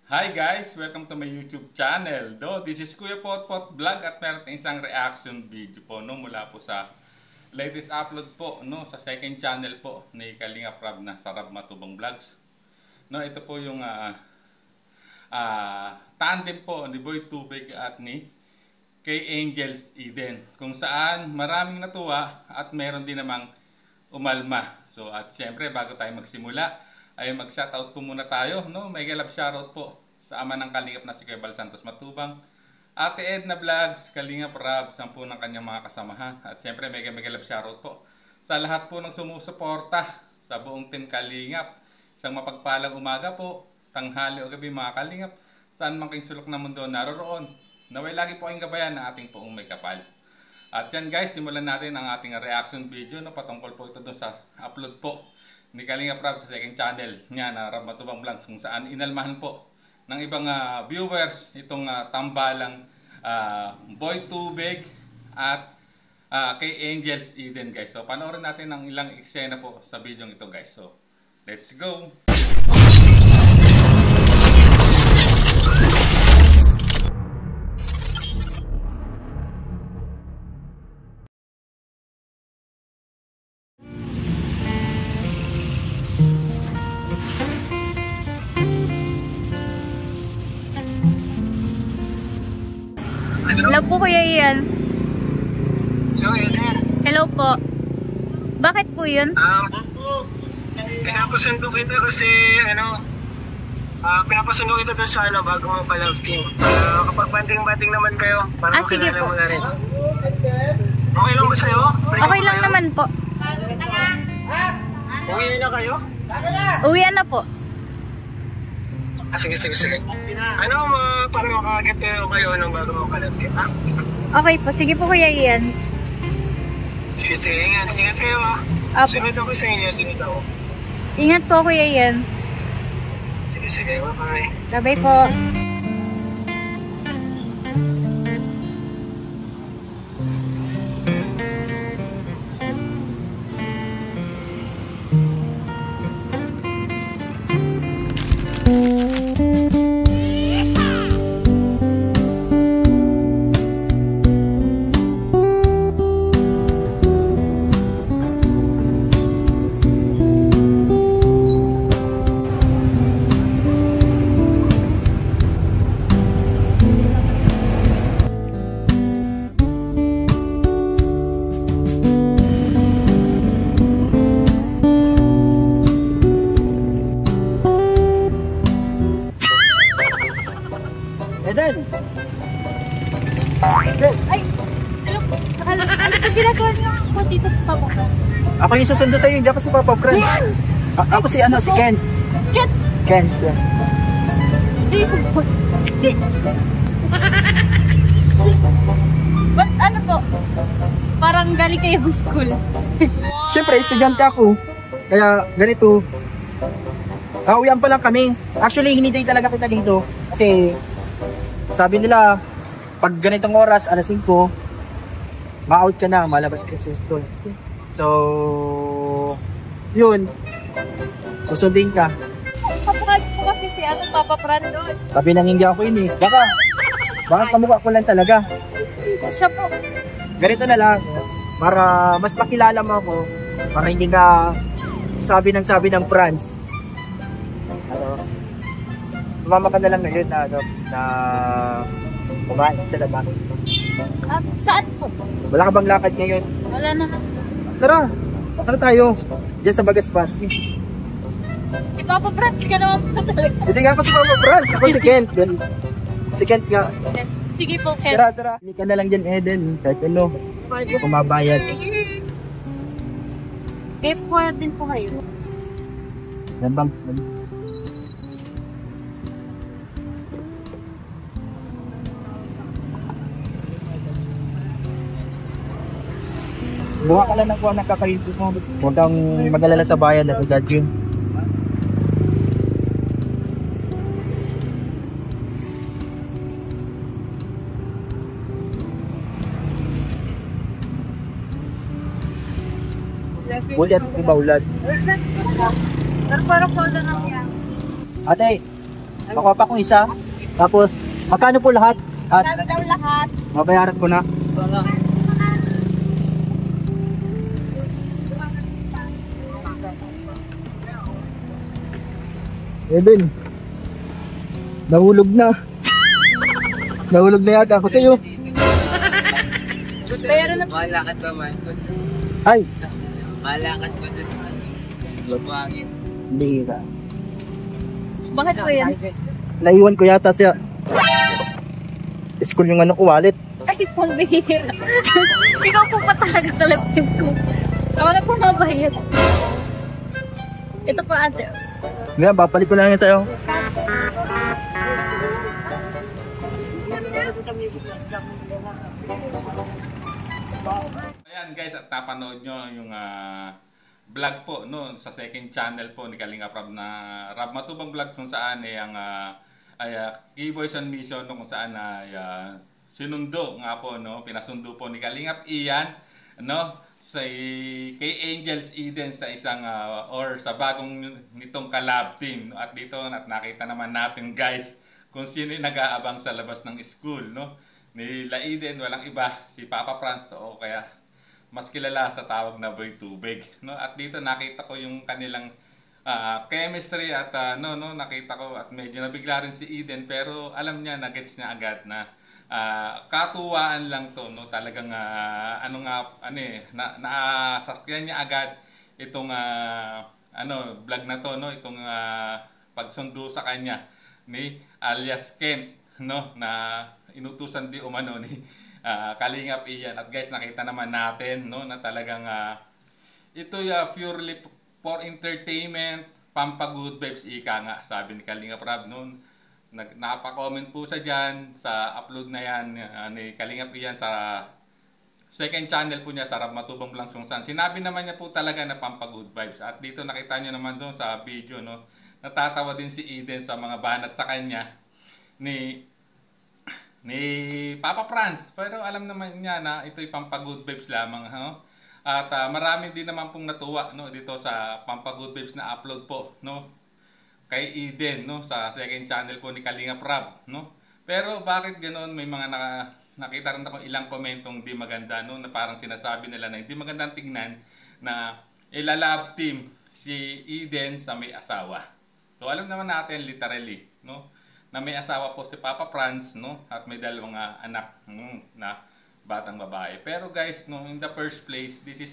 Hi guys! Welcome to my YouTube channel. This is Kuya Potpot Vlog at meron tayong isang reaction video po mula po sa latest upload po sa second channel po ni Kalinga Prab na Sarap Matubang Vlogs. Ito po yung tandem po ni Boy Tubig at ni kay Angels Eden, kung saan maraming natuwa at meron din namang umalma. So at syempre bago tayo magsimula ay mag-shoutout po muna tayo, May love shoutout po sa ama ng Kalingap na si Kuya Bal Santos Matubang, Ate Edna Vlogs, Kalinga Prab, 10 ng kanyang mga kasamahan. At syempre mega love shoutout po sa lahat po ng sumusuporta sa buong team Kalingap. Isang mapagpalang umaga po, tanghali o gabi mga Kalingap, saan man kayong sulok na mundo naroroon. Naway lagi po kayong gabayan ng ating poong may kapal. At yan guys, simulan natin ang ating reaction video patungkol po ito doon sa upload po ni Kalinga Prab sa second channel niya na Sarap Matubang Vlogs, kung saan inalmahan po ng ibang viewers itong tambalang Boy Tubig at kay Angels Eden guys. So panoorin natin ang ilang eksena po sa video ito guys. So let's go! Hello po Kuya Ian. Hello, Eden. Hello po. Bakit po yun? Pinapasundo kita kasi pinapasundo kita doon sa bago mo pa-love team. Kapag banding-banding naman kayo, para sige makilala po. mo na rin. Okay lang ba sa'yo? Okay lang naman po. Uwi na kayo? Uwian na po. Sige. Para makaget kayo ng bago mo pa-love team, ha? Okay po. Sige po Kuya Ian. Sige, ingat kayo, ha? Apo. Sunod ako sa inyo, sunod ako. Ingat po Kuya Ian. Sige, bye. Bye po. Eden! Ay! Hello po. Ano po ginagawa niyo po dito sa Papa? Ako yung susundo sa'yo, hindi ako si Papa Fran. Ako si Ken. Ken! Ken. Hindi po. Ba't ano po? Parang galing kayo ng school. Siyempre, estudyante ako. Kaya ganito. Kauwian pa lang kami. Actually, hinintay talaga kita dito. Kasi sabi nila, pag ganitong oras, alas 5, ma-out ka na, malabas ka sa school. So, yun. Susundin ka. Papakag po kasi si Papa Fran doon. Sabi nang hindi ako yun eh. Baka kamukha ko lang talaga. Siya po. Ganito na lang, para mas makilala mo ako, para hindi ka sabi ng Franz. Sumama ka na lang ngayon na kumain sa labas. Saan po? Wala ka bang lakad ngayon? Wala naman. Tara tayo. Diyan sa Bagaspas. Si Papa Franz ka naman po talaga. Hindi nga ako si Papa Franz, ako si Kent. Si Kent nga. Sige po, Ken. Tara. Hindi ka na lang dyan, Eden. Kahit ano, kumabayad. Eh, pwede din po kayo. Yan bang? Buha ka lang ng kuha ng kakainin mo. Huwag kang mag-alala sa bayan at agad yun. Ulit, iba ulan. Pero parang wala na yan. Ate, Makuha pa akong isa. Tapos, magkano po lahat? At Kami daw lahat. mabayaran ko na. Eben, nahulog na. Nahulog na yata ako sa'yo. Bayaran na. Malakad ba man? Ay, Malakad ba dun? Lubangin. bihira. Bakit ko yan? Naiwan ko yata sa school yung ano ko, wallet. Ay, pambihira. Ikaw po pa talaga sa laptop ko. Wala po mabayad. Ito pa ate. Ngayon, babalik ko na lang tayo. Ayan guys, at napanood nyo yung vlog po no, sa second channel po ni Kalinga Prab na Rab Matubang Vlog kung saan ay ang Keyboys on Mission no, kung saan ay sinundo nga po no, pinasundo po ni Kalingap Ian no sa kay Angels Eden sa isang or sa bagong nitong collab team no? At dito at nakita naman natin guys kung sino yung nag-aabang sa labas ng school no ni La Eden, walang iba si Papa Franz o kaya mas kilala sa tawag na Boy Tubig no. At dito nakita ko yung kanilang chemistry at nakita ko at medyo nabigla rin si Eden pero alam niya na gets niya agad na katuwaan lang to no, talagang nasakyan niya agad itong vlog na to no, itong pagsundo sa kanya ni alias Kent no, na inutusan di umano ni Kalingap Ian. At guys, nakita naman natin no na talagang ito purely for entertainment, pampagood vibes ika nga sabi ni Kalingap Rab noon. Napa-comment po sa dyan sa upload na yan ni Kalingap Ian sa second channel po niya sa Rab Matubang Vlog kung saan sinabi naman niya po talaga na pampagood vibes. At dito nakita niyo naman doon sa video no, natatawa din si Eden sa mga banat sa kanya ni Papa Franz, pero alam naman niya na ito'y pampagood vibes lamang no? At marami din naman pong natuwa no dito sa pampagood vibes na upload po no kay Eden no sa second channel po ni Kalingap Rab no. Pero bakit ganoon, may mga nakita rin ako ilang komentong di maganda no na parang sinasabi nila na hindi magandang tingnan na ilalab team si Eden sa may asawa. So alam naman natin literally no na may asawa po si Papa Franz no at may dalawang anak na batang babae. Pero guys no, in the first place this is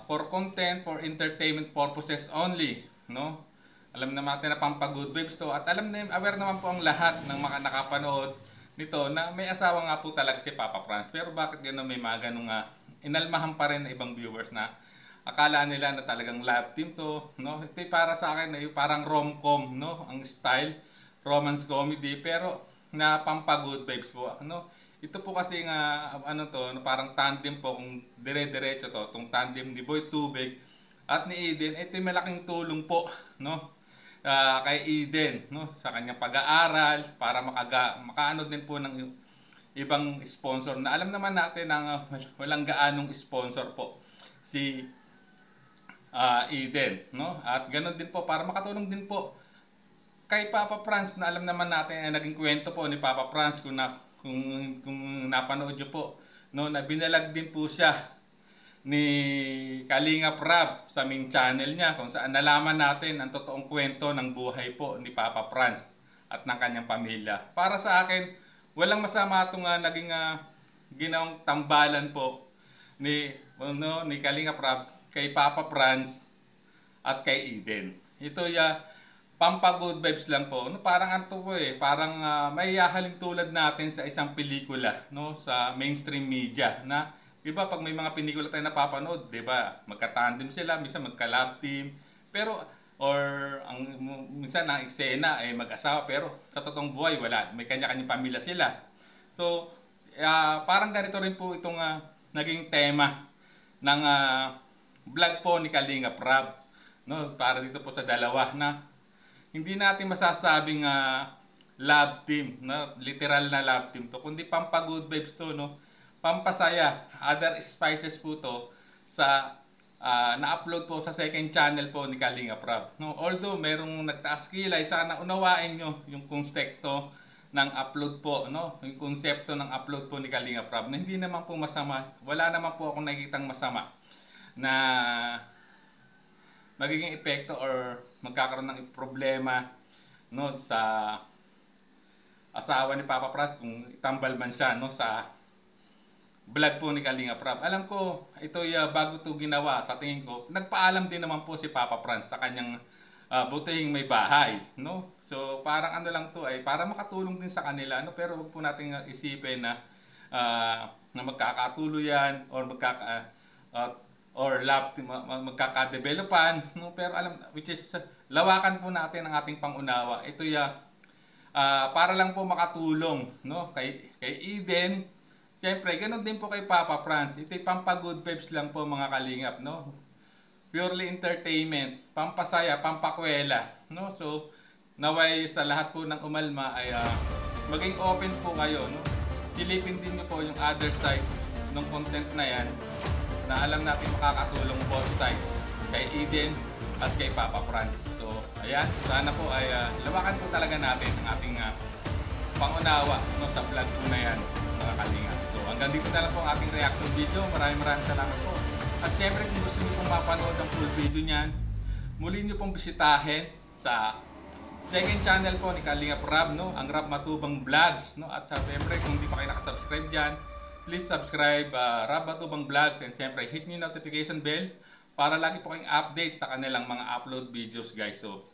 for content, for entertainment purposes only no. Alam naman natin na pampagood vibes to at aware naman po ang lahat ng mga nakapanood nito na may asawa nga po talaga si Papa Franz. Pero bakit gano'n may mga ganong inalmahan pa rin na ibang viewers na akala nila na talagang love team to no. Ito para sa akin ay parang rom-com no ang style, romance comedy pero na pampagood vibes po no. Ito po kasi nga parang tandem po kung dire-diretso to, tong tandem ni Boy Tubig at ni Eden. Ito yung malaking tulong po no kay Eden no sa kanyang pag-aaral para makaano din po ng ibang sponsor na alam naman natin na walang gaanong sponsor po si Eden no. At ganoon din po para makatulong din po kay Papa Franz na alam naman natin ay naging kwento po ni Papa Franz kung napanood niyo po no na binalag din po siya ni Kalingap Rab sa main channel niya kung saan nalaman natin ang totoong kwento ng buhay po ni Papa Franz at ng kanyang pamilya. Para sa akin, walang masama itong naging ginawang tambalan po ni Kalingap Rab kay Papa Franz at kay Eden. Ito pampagood vibes lang po. No, parang parang may haling tulad natin sa isang pelikula no sa mainstream media na diba pag may mga pelikula tayo napapanood, diba magka-tandem sila, minsan magka-love team, pero minsan ang eksena ay mag-asawa pero sa totoong buhay wala, may kanya-kanyang pamilya sila. So parang ganito rin po itong naging tema ng vlog po ni Kalingap Rab no, para dito po sa dalawa na hindi natin masasabing love team no, literal na love team to, kundi pampagood vibes to no, pampasaya, other spices po to sa na-upload po sa second channel po ni Kalinga Prab. No, although merong nagtaas kilay, sana unawain nyo yung konsepto ng upload po, no? Yung konsepto ng upload po ni Kalinga Prab. Na hindi naman po masama, wala naman po akong nakikitang masama na magiging epekto or magkakaroon ng problema, no, sa asawa ni Papa Franz kung tambal man siya, no, sa vlog po ni Kalinga Prab. Alam ko, ito bago to ginawa, sa tingin ko, nagpaalam din naman po si Papa Franz sa kanyang butihing may bahay, no? So parang ano lang to ay para makatulong din sa kanila, no? Pero wag po nating isipin na magkakatuluyan or magkakadevelopan, no? Pero which is lawakan po natin ang ating pangunawa. Ito para lang po makatulong, no, kay Eden. Siyempre, ganoon din po kay Papa Franz. Ito'y pampagood vibes lang po mga kalingap, no? Purely entertainment, pampasaya, pampakwela, no? So naway sa lahat po ng umalma ay maging open po kayo, no? Silipin din niyo po yung other side ng content na yan na alam natin makakatulong both sides, kay Eden at kay Papa Franz. So ayan, sana po ay lawakan po talaga natin ang ating pangunawa, no, sa vlog po na yan mga kalinga. So hanggang dito na lang po ang ating reaction video. Maraming salamat po. At syempre kung gusto niyo pong mapanood ang full video niyan, muli niyo pong bisitahin sa second channel po ni Kalinga Prab, no, ang Rab Matubang Vlogs, no. At syempre kung hindi pa kayo nakasubscribe diyan, please subscribe Rab Matubang Vlogs, and syempre hit niyo yung notification bell para lagi po kayong update sa kanilang mga upload videos, guys. So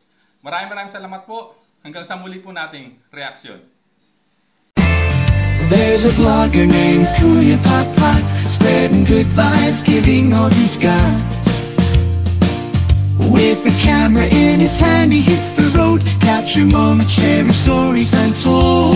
maraming salamat po. Hanggang sa muli po nating reaction. There's a vlogger named Kuya Papa, spreading good vibes, giving all he's got. With a camera in his hand, he hits the road, capture moments, sharing stories untold.